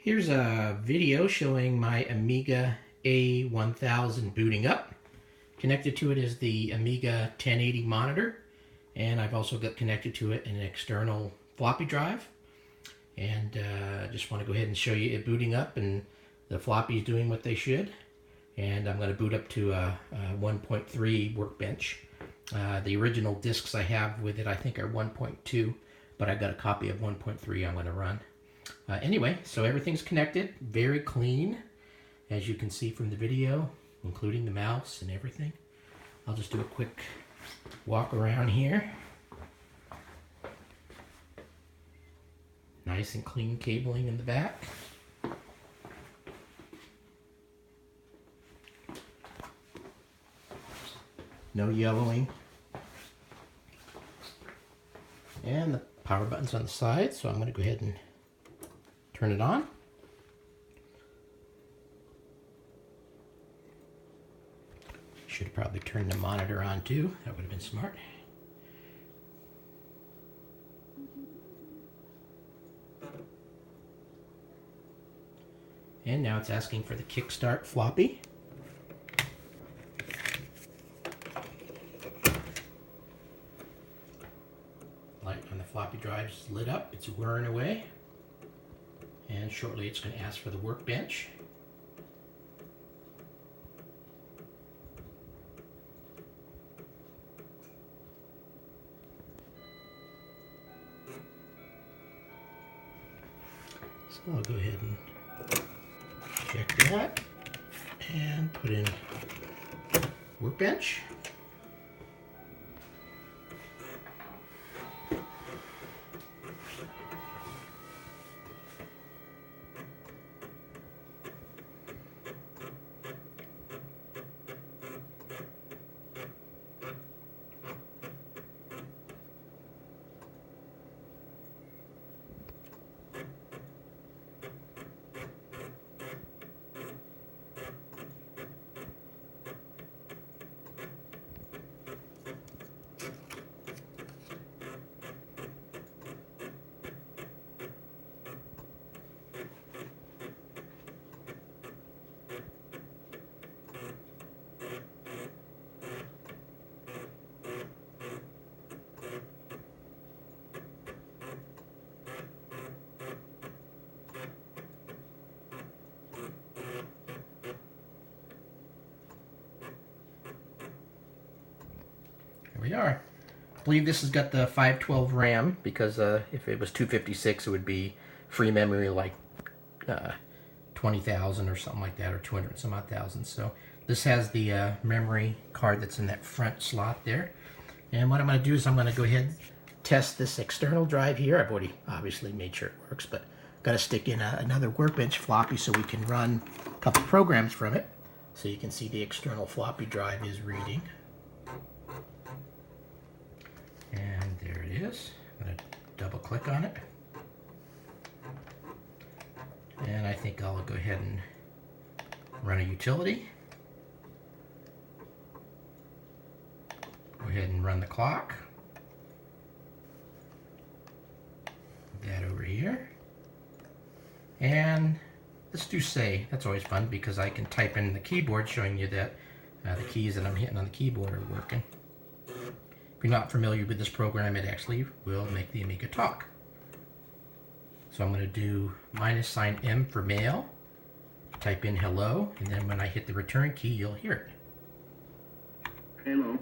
Here's a video showing my Amiga A1000 booting up. Connected to it is the Amiga 1080 monitor, and I've also got connected to it an external floppy drive. And just want to go ahead and show you it booting up, and the floppy is doing what they should. And I'm going to boot up to a 1.3 workbench. The original discs I have with it I think are 1.2, but I've got a copy of 1.3 I'm going to run. Anyway, so everything's connected, very clean, as you can see from the video, including the mouse and everything. I'll just do a quick walk around here. Nice and clean cabling in the back. No yellowing. And the power button's on the side, so I'm going to go ahead and turn it on. Should have probably turned the monitor on too. That would have been smart. And now it's asking for the kickstart floppy. Light on the floppy drive's lit up. It's whirring away. And shortly it's going to ask for the workbench. So I'll go ahead and check that and put in workbench. Here we are. I believe this has got the 512 RAM, because if it was 256 it would be free memory like 20,000 or something like that, or 200 and some odd thousand. So this has the memory card that's in that front slot there. And what I'm going to do is I'm going to go ahead and test this external drive here. I've already obviously made sure it works, but I've got to stick in another workbench floppy so we can run a couple programs from it. So you can see the external floppy drive is reading. And there it is. I'm going to double click on it. And I think I'll go ahead and run a utility. Go ahead and run the clock. Put that over here. And let's do say. That's always fun because I can type in the keyboard showing you that the keys that I'm hitting on the keyboard are working. If you're not familiar with this program, it actually will make the Amiga talk. So I'm going to do -M for male, type in hello, and then when I hit the return key, you'll hear it. Hello.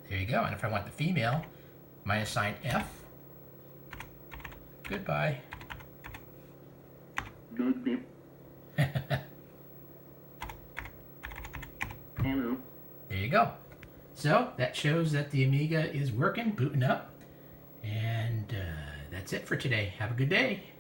There you go. And if I want the female, -F, goodbye. Goodbye. Hello. There you go. So that shows that the Amiga is working, booting up, and that's it for today. Have a good day.